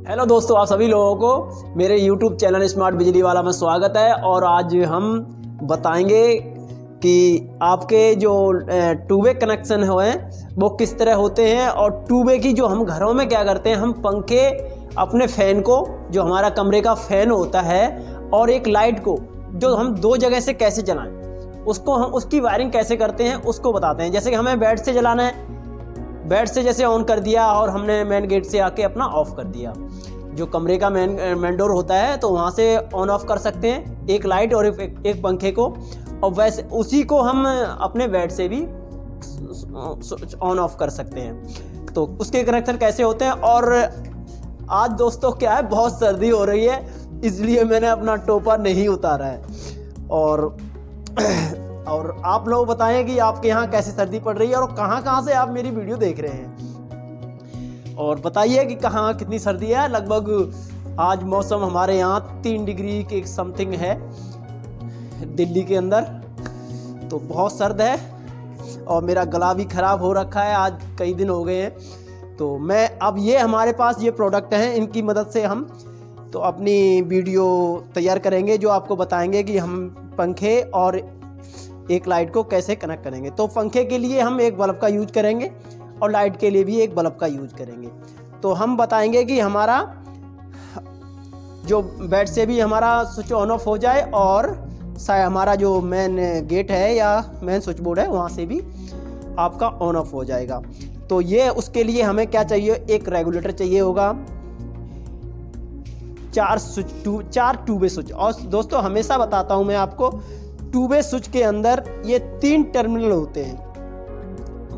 Hello दोस्तों, आप सभी लोगों को मेरे YouTube चैनल स्मार्ट बिजली वाला में स्वागत है। और आज हम बताएंगे कि आपके जो टू वे कनेक्शन हैं वो किस तरह होते हैं। और टू वे की जो हम घरों में क्या करते हैं, हम पंखे, अपने फ़ैन को, जो हमारा कमरे का फ़ैन होता है, और एक लाइट को जो हम दो जगह से कैसे जलाएं, उसको हम उसकी वायरिंग कैसे करते हैं उसको बताते हैं। जैसे कि हमें बेड से जलाना है, बेड से जैसे ऑन कर दिया और हमने मेन गेट से आके अपना ऑफ़ कर दिया। जो कमरे का मेन डोर होता है तो वहाँ से ऑन ऑफ कर सकते हैं एक लाइट और एक पंखे को, और वैसे उसी को हम अपने बेड से भी ऑन ऑफ कर सकते हैं। तो उसके कनेक्शन कैसे होते हैं। और आज दोस्तों क्या है, बहुत सर्दी हो रही है, इसलिए मैंने अपना टोपा नहीं उतारा है। और आप लोग बताएं कि आपके यहाँ कैसी सर्दी पड़ रही है और कहाँ से आप मेरी वीडियो देख रहे हैं, और बताइए कि कहाँ कितनी सर्दी है। लगभग आज मौसम हमारे यहाँ 3 डिग्री के समथिंग है दिल्ली के अंदर, तो बहुत सर्द है। और मेरा गला भी ख़राब हो रखा है, आज कई दिन हो गए हैं। तो मैं अब ये हमारे पास ये प्रोडक्ट हैं, इनकी मदद से हम तो अपनी वीडियो तैयार करेंगे जो आपको बताएंगे कि हम पंखे और एक लाइट को कैसे कनेक्ट करेंगे। तो पंखे के लिए हम एक बल्ब का यूज करेंगे और लाइट के लिए भी एक बल्ब का यूज करेंगे। तो हम बताएंगे कि हमारा जो बेड से भी हमारा स्विच ऑन ऑफ हो जाए, और हमारा जो मेन गेट है या मेन स्विच बोर्ड है वहाँ से भी आपका ऑन ऑफ हो जाएगा। तो ये उसके लिए हमें क्या चाहिए, एक रेगुलेटर चाहिए होगा, 4 टू वे स्विच। और दोस्तों हमेशा बताता हूँ मैं आपको, टू वे स्विच के अंदर ये 3 टर्मिनल होते हैं,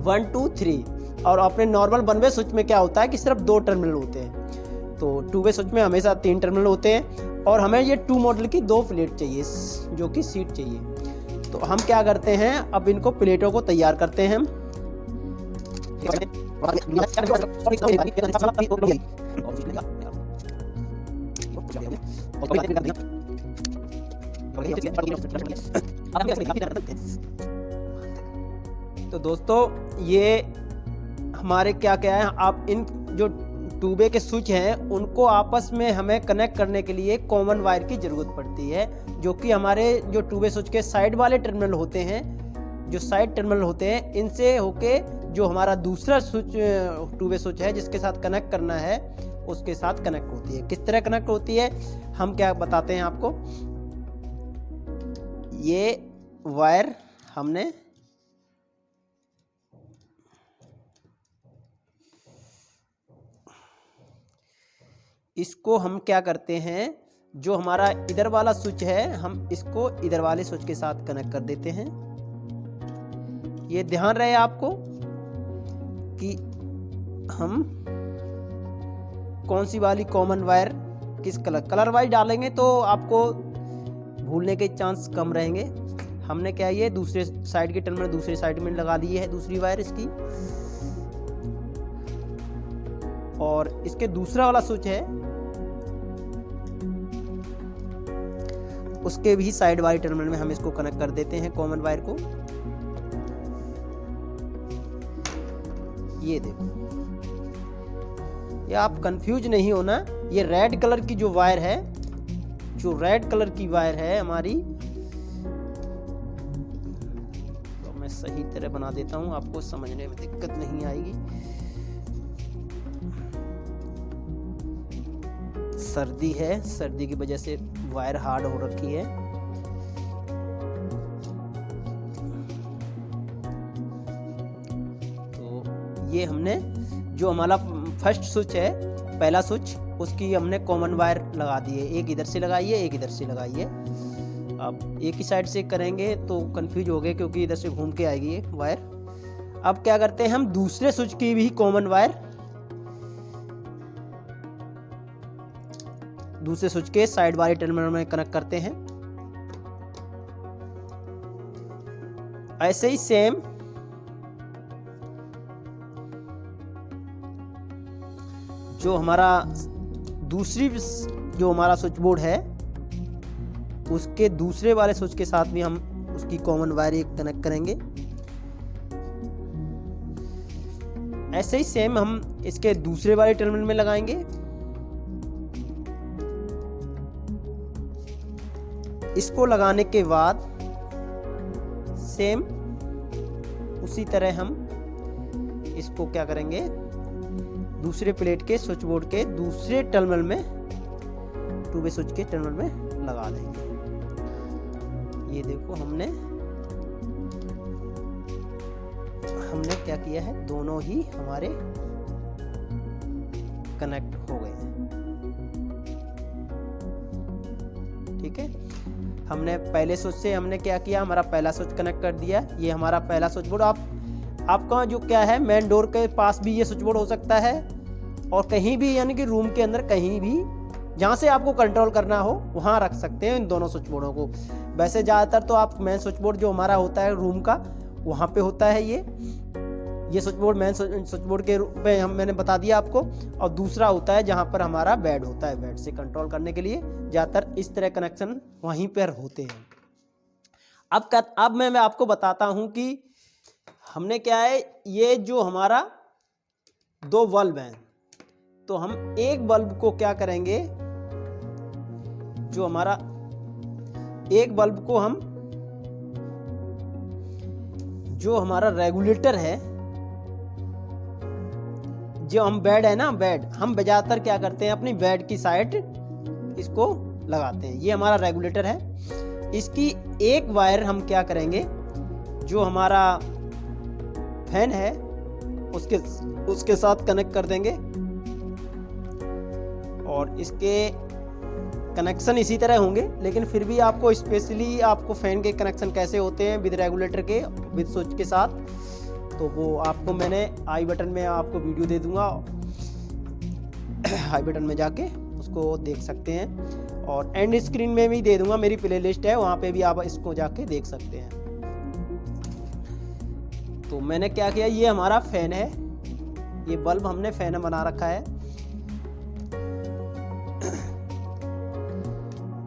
1 2 3। और अपने नॉर्मल 1 वे स्विच में क्या होता है कि सिर्फ 2 टर्मिनल होते हैं। तो 2 वे स्विच में हमेशा 3 टर्मिनल होते हैं। और हमें ये 2 मॉडल की 2 प्लेट चाहिए, जो कि सीट चाहिए। तो हम क्या करते हैं, अब इनको प्लेटों को तैयार करते हैं हम। तो दोस्तों ये हमारे क्या है, आप इन जो टू वे के स्विच हैं उनको आपस में हमें कनेक्ट करने के लिए कॉमन वायर की ज़रूरत पड़ती है, जो कि हमारे जो टू वे स्विच के साइड वाले टर्मिनल होते हैं, जो साइड टर्मिनल होते हैं, इनसे होके जो हमारा दूसरा स्विच टू वे स्विच है जिसके साथ कनेक्ट करना है उसके साथ कनेक्ट होती है। किस तरह कनेक्ट होती है हम क्या बताते हैं आपको। ये वायर हमने इसको हम क्या करते हैं, जो हमारा इधर वाला स्विच है हम इसको इधर वाले स्विच के साथ कनेक्ट कर देते हैं। ये ध्यान रहे आपको कि हम कौन सी वाली कॉमन वायर किस कलर वाइज डालेंगे तो आपको भूलने के चांस कम रहेंगे। हमने क्या, ये दूसरे साइड के टर्मिनल दूसरे साइड में लगा दी है दूसरी वायर इसकी, और इसके दूसरा वाला स्विच है उसके भी साइड वाले टर्मिनल में हम इसको कनेक्ट कर देते हैं कॉमन वायर को। ये देखो, ये आप कंफ्यूज नहीं होना, ये रेड कलर की जो वायर है, जो रेड कलर की वायर है हमारी, तो मैं सही तरह बना देता हूं, आपको समझने में दिक्कत नहीं आएगी। सर्दी है, सर्दी की वजह से वायर हार्ड हो रखी है। तो ये हमने जो हमारा फर्स्ट स्विच है, पहला स्विच, उसकी हमने कॉमन वायर लगा दी है, एक इधर से लगाई है एक इधर से लगाई है। अब एक ही साइड से करेंगे तो कंफ्यूज हो गए क्योंकि इधर से घूम के आएगी ये वायर। अब क्या करते हैं, हम दूसरे स्विच की भी कॉमन वायर दूसरे स्विच के साइड वाले टर्मिनल में कनेक्ट करते हैं। ऐसे ही सेम जो हमारा दूसरी जो हमारा स्विच बोर्ड है उसके दूसरे वाले स्विच के साथ भी हम उसकी कॉमन वायर एक कनेक्ट करेंगे। ऐसे ही सेम हम इसके दूसरे वाले टर्मिनल में लगाएंगे। इसको लगाने के बाद सेम उसी तरह हम इसको क्या करेंगे, दूसरे प्लेट के स्विच बोर्ड के दूसरे टर्मिनल में, 2 वे स्विच के टर्मिनल में लगा देंगे। ये देखो हमने क्या किया है, दोनों ही हमारे कनेक्ट हो गए हैं। ठीक है, हमने पहले स्विच से हमने क्या किया, हमारा पहला स्विच कनेक्ट कर दिया। ये हमारा पहला स्विच बोर्ड। आपका जो क्या है, मेन डोर के पास भी ये स्विच बोर्ड हो सकता है और कहीं भी, यानी कि रूम के अंदर कहीं भी जहाँ से आपको कंट्रोल करना हो वहाँ रख सकते हैं इन दोनों स्विच बोर्डों को। वैसे ज़्यादातर तो आप मेन स्विच बोर्ड जो हमारा होता है रूम का, वहाँ पे होता है ये switch board main switch board के रूप में मैंने बता दिया आपको। और दूसरा होता है जहाँ पर हमारा बेड होता है, बेड से कंट्रोल करने के लिए ज़्यादातर इस तरह कनेक्शन वहीं पर होते हैं। अब मैं आपको बताता हूँ कि हमने क्या है, ये जो हमारा 2 बल्ब हैं, तो हम एक बल्ब को क्या करेंगे, जो हमारा एक बल्ब को हम, जो हमारा रेगुलेटर है, जो हम बेड है ना, बेड हम ज्यादातर क्या करते हैं, अपनी बेड की साइड इसको लगाते हैं। ये हमारा रेगुलेटर है। इसकी एक वायर हम क्या करेंगे, जो हमारा फैन है उसके साथ कनेक्ट कर देंगे। और इसके कनेक्शन इसी तरह होंगे, लेकिन फिर भी आपको स्पेशली आपको फैन के कनेक्शन कैसे होते हैं विद रेगुलेटर के, विद स्विच के साथ, तो वो आपको मैंने आई बटन में आपको वीडियो दे दूंगा। आई बटन में जाके उसको देख सकते हैं और एंड स्क्रीन में भी दे दूंगा, मेरी प्लेलिस्ट है वहाँ पे भी आप इसको जाके देख सकते हैं। तो मैंने क्या किया, ये हमारा फैन है, ये बल्ब हमने फैन बना रखा है।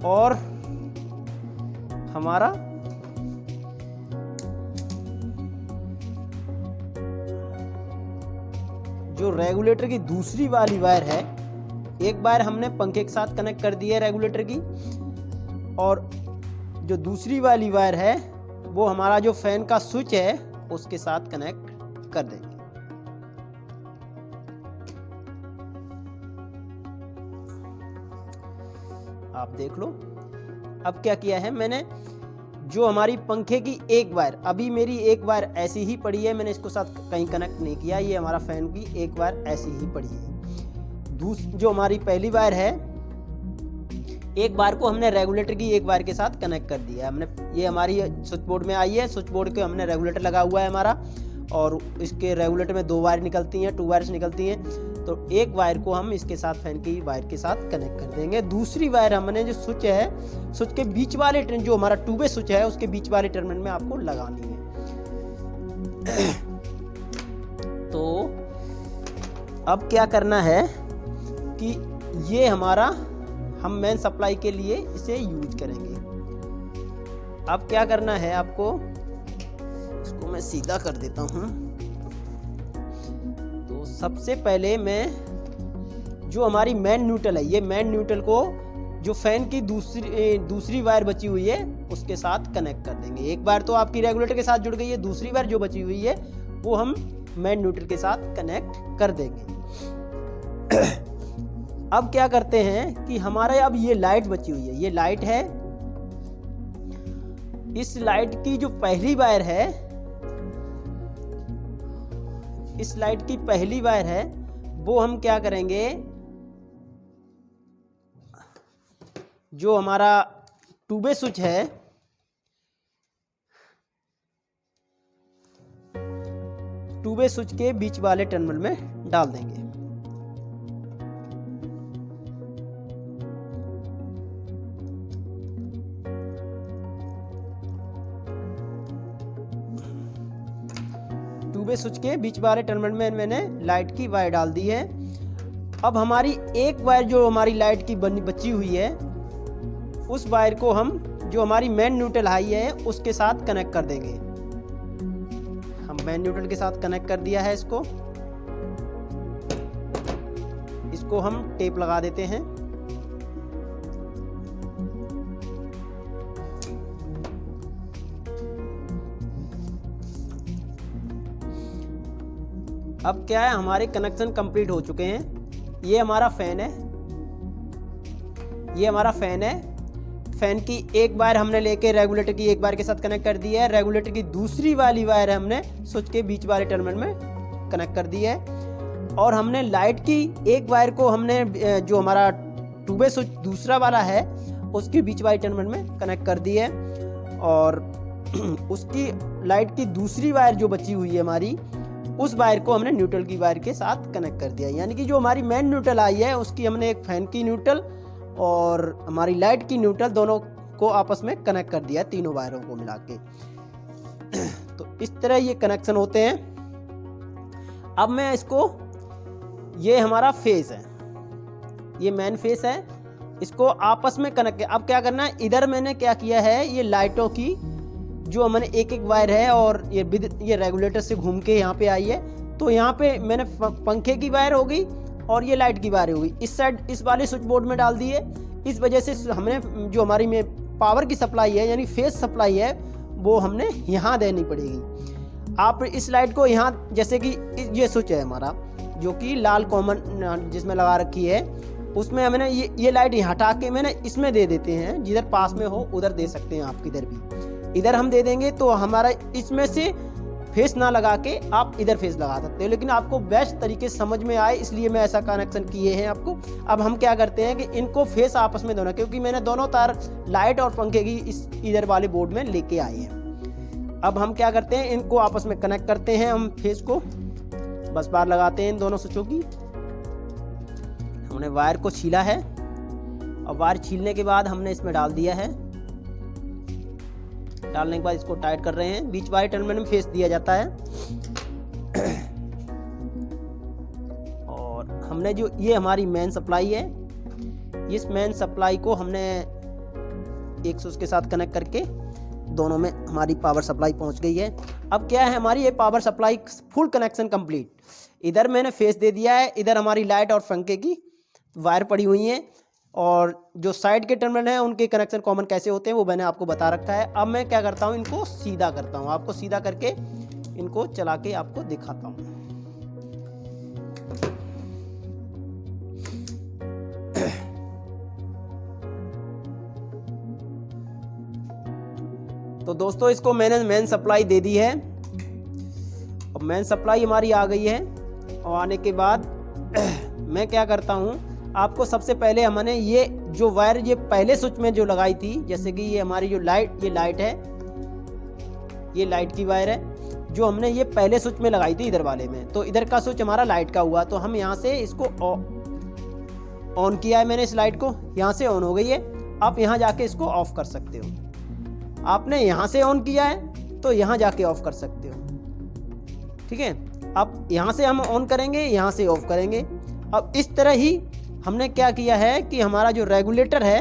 और हमारा जो रेगुलेटर की दूसरी वाली वायर है, एक वायर हमने पंखे के साथ कनेक्ट कर दी है रेगुलेटर की, और जो दूसरी वाली वायर है वो हमारा जो फैन का स्विच है उसके साथ कनेक्ट कर देंगे। आप देख लो। अब क्या किया है मैंने, जो हमारी पंखे की एक वायर, अभी मेरी एक वायर ऐसी ही पड़ी है, मैंने इसको साथ कहीं कनेक्ट नहीं किया, ये हमारा फैन की एक वायर ऐसी ही पड़ी है। जो हमारी पहली वायर है, एक वायर को हमने रेगुलेटर की एक वायर के साथ कनेक्ट कर दिया है हमने। ये हमारी स्विच बोर्ड में आई है, स्विच बोर्ड के हमने रेगुलेटर लगा हुआ है हमारा, और इसके रेगुलेटर में 2 वायर निकलती हैं, 2 वायर्स निकलती हैं। तो एक वायर को हम इसके साथ फैन की वायर के साथ कनेक्ट कर देंगे। दूसरी वायर हमने जो स्विच है, स्विच के बीच वाले जो हमारा 2 वे स्विच है उसके बीच वाले टर्मिनल में आपको लगानी है। तो अब क्या करना है कि ये हमारा, हम मेन सप्लाई के लिए इसे यूज करेंगे। अब क्या करना है आपको, इसको मैं सीधा कर देता हूँ। तो सबसे पहले मैं, जो हमारी मेन न्यूट्रल है, ये मेन न्यूट्रल को जो फैन की दूसरी वायर बची हुई है उसके साथ कनेक्ट कर देंगे। एक वायर तो आपकी रेगुलेटर के साथ जुड़ गई है, दूसरी वायर जो बची हुई है वो हम मेन न्यूट्रल के साथ कनेक्ट कर देंगे। अब क्या करते हैं कि हमारे अब ये लाइट बची हुई है, ये लाइट है, इस लाइट की जो पहली वायर है, इस लाइट की पहली वायर है, वो हम क्या करेंगे, जो हमारा 2 वे स्विच है, 2 वे स्विच के बीच वाले टर्मिनल में डाल देंगे। स्विच के बीच वाले टर्मिनल में मैंने लाइट की वायर डाल दी है। अब हमारी एक वायर जो हमारी लाइट की बची हुई है, उस वायर को हम, जो हमारी मेन न्यूट्रल हाई है, उसके साथ कनेक्ट कर देंगे। हम मेन न्यूट्रल के साथ कनेक्ट कर दिया है इसको हम टेप लगा देते हैं। अब क्या है, हमारे कनेक्शन कंप्लीट हो चुके हैं। ये हमारा फैन है, ये हमारा फैन है। फैन की एक वायर हमने लेके रेगुलेटर की एक वायर के साथ कनेक्ट कर दी है। रेगुलेटर की दूसरी वाली वायर हमने स्विच के बीच वाले टर्मिनल में कनेक्ट कर दी है। और हमने लाइट की एक वायर को हमने जो हमारा टू वे स्विच दूसरा वाला है उसके बीच वाले टर्मिनल में कनेक्ट कर दी है। और उसकी लाइट की दूसरी वायर जो बची हुई है हमारी, उस वायर को हमने न्यूट्रल की वायर के साथ कनेक्ट कर दिया। यानी कि जो हमारी मेन न्यूट्रल आई है उसकी हमने एक फैन की न्यूट्रल और हमारी लाइट की न्यूट्रल दोनों को आपस में कनेक्ट कर दिया, तीनों वायरों को मिला के। तो इस तरह ये कनेक्शन होते हैं। अब मैं इसको, ये हमारा फेस है, ये मेन फेस है, इसको आपस में कनेक्ट। अब क्या करना है, इधर मैंने क्या किया है, ये लाइटों की जो मैंने एक एक वायर है और ये रेगुलेटर से घूम के यहाँ पे आई है। तो यहाँ पे मैंने पंखे की वायर हो गई और ये लाइट की वायर हो गई, इस साइड इस वाले स्विच बोर्ड में डाल दी है। इस वजह से हमने जो हमारी में पावर की सप्लाई है यानी फेस सप्लाई है वो हमने यहाँ देनी पड़ेगी। आप इस लाइट को यहाँ, जैसे कि ये स्विच है हमारा जो कि लाल कॉमन जिसमें लगा रखी है, उसमें हमने ये लाइट हटा के मैंने इसमें दे देते हैं। जिधर पास में हो उधर दे सकते हैं आप, किधर भी इधर हम दे देंगे तो हमारा इसमें से फेस ना लगा के आप इधर फेस लगा सकते हो। लेकिन आपको बेस्ट तरीके से समझ में आए इसलिए मैं ऐसा कनेक्शन किए हैं आपको। अब हम क्या करते हैं कि इनको फेस आपस में दोनों, क्योंकि मैंने दोनों तार लाइट और पंखे की इस इधर वाले बोर्ड में लेके आए हैं। अब हम क्या करते हैं, इनको आपस में कनेक्ट करते हैं। हम फेस को बस बार लगाते हैं इन दोनों स्विचों की। हमने वायर को छीला है और वायर छीलने के बाद हमने इसमें डाल दिया है। डालने के बाद इसको टाइट कर रहे हैं। बीच वाले टर्मिनल में फेस दिया जाता है। और हमने जो ये हमारी मेन सप्लाई है, इस मेन सप्लाई को हमने एक स्विच के साथ कनेक्ट करके दोनों में हमारी पावर सप्लाई पहुंच गई है। अब क्या है, हमारी ये power supply full connection complete. इधर मैंने फेस दे दिया है, इधर हमारी लाइट और पंखे की वायर पड़ी हुई हैं और जो साइड के टर्मिनल हैं उनके कनेक्शन कॉमन कैसे होते हैं वो मैंने आपको बता रखा है। अब मैं क्या करता हूँ, इनको सीधा करता हूँ, आपको सीधा करके इनको चला के आपको दिखाता हूँ। तो दोस्तों इसको मैंने मेन सप्लाई दे दी है और मेन सप्लाई हमारी आ गई है। और आने के बाद मैं क्या करता हूँ, आपको सबसे पहले हमने ये जो वायर ये पहले स्विच में जो लगाई थी, जैसे कि ये हमारी जो लाइट, ये लाइट है, ये लाइट की वायर है जो हमने ये पहले स्विच में लगाई थी इधर वाले में। तो इधर का स्विच हमारा लाइट का हुआ, तो हम यहाँ से इसको ऑन किया है मैंने, इस लाइट को यहाँ से ऑन हो गई है। आप यहाँ जाके इसको ऑफ कर सकते हो। आपने यहाँ से ऑन किया है तो यहाँ जाके ऑफ कर सकते हो, ठीक है। अब यहाँ से हम ऑन करेंगे, यहाँ से ऑफ करेंगे। अब इस तरह ही हमने क्या किया है कि हमारा जो रेगुलेटर है,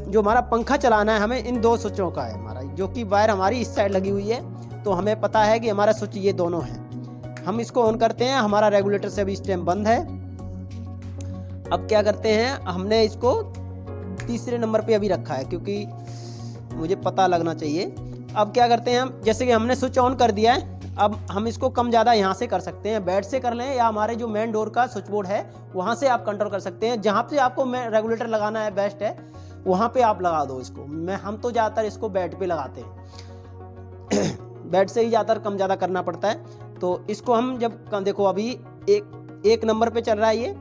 जो हमारा पंखा चलाना है, हमें इन दो स्विचों का है हमारा, जो कि वायर हमारी इस साइड लगी हुई है। तो हमें पता है कि हमारा स्विच ये दोनों हैं। हम इसको ऑन करते हैं। हमारा रेगुलेटर से अभी इस टाइम बंद है। अब क्या करते हैं, हमने इसको तीसरे नंबर पे अभी रखा है क्योंकि मुझे पता लगना चाहिए। अब क्या करते हैं हम, जैसे कि हमने स्विच ऑन कर दिया है, अब हम इसको कम ज़्यादा यहाँ से कर सकते हैं, बेड से कर लें या हमारे जो मेन डोर का स्विच बोर्ड है वहाँ से आप कंट्रोल कर सकते हैं। जहाँ पे आपको रेगुलेटर लगाना है बेस्ट है, वहाँ पे आप लगा दो इसको। हम तो ज़्यादातर इसको बेड पे लगाते हैं। बेड से ही ज़्यादातर कम ज़्यादा करना पड़ता है। तो इसको हम जब देखो अभी एक नंबर पे चल रहा है, ये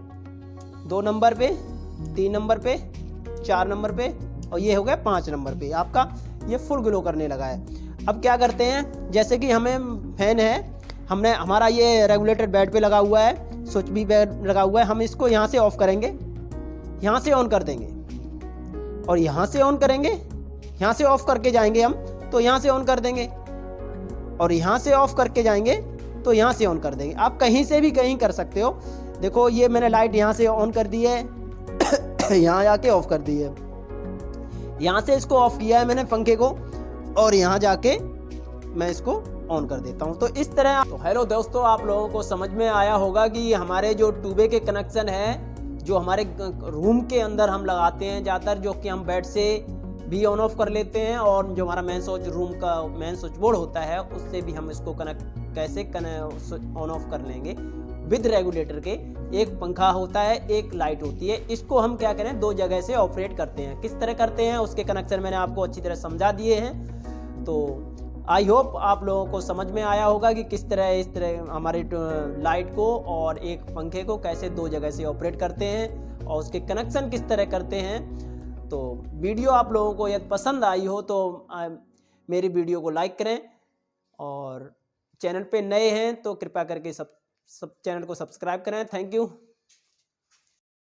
2 नंबर पे, 3 नंबर पे, 4 नंबर पे और ये हो गया 5 नंबर पे, आपका ये फुल ग्लो करने लगा है। अब क्या करते हैं, जैसे कि हमें फैन है, हमने हमारा ये रेगुलेटर बेड पे लगा हुआ है, स्विच भी बेड लगा हुआ है। हम इसको यहाँ से ऑफ करेंगे, यहाँ से ऑन कर देंगे और यहाँ से ऑन करेंगे, यहाँ से ऑफ करके जाएंगे हम तो यहाँ से ऑन कर देंगे और यहाँ से ऑफ करके जाएंगे तो यहाँ से ऑन कर देंगे। आप कहीं से भी कहीं कर सकते हो। देखो ये मैंने लाइट यहाँ से ऑन कर दी है, यहाँ आके ऑफ कर दी है, यहाँ से इसको ऑफ किया है मैंने पंखे को और यहाँ जाके मैं इसको ऑन कर देता हूँ। तो इस तरह। तो हेलो दोस्तों, आप लोगों को समझ में आया होगा कि हमारे जो टूबे के कनेक्शन है जो हमारे रूम के अंदर हम लगाते हैं ज़्यादातर, जो कि हम बेड से भी ऑन ऑफ कर लेते हैं और जो हमारा मेन स्विच रूम का मेन स्विच बोर्ड होता है उससे भी हम इसको कनेक्ट कैसे ऑन ऑफ कर लेंगे विद रेगुलेटर के। एक पंखा होता है, एक लाइट होती है, इसको हम क्या करें 2 जगह से ऑपरेट करते हैं। किस तरह करते हैं उसके कनेक्शन मैंने आपको अच्छी तरह समझा दिए हैं। तो आई होप आप लोगों को समझ में आया होगा कि किस तरह इस तरह हमारे लाइट को और एक पंखे को कैसे 2 जगह से ऑपरेट करते हैं और उसके कनेक्शन किस तरह करते हैं। तो वीडियो आप लोगों को यदि पसंद आई हो तो मेरी वीडियो को लाइक करें, और चैनल पे नए हैं तो कृपया करके सब चैनल को सब्सक्राइब करें। Thank you.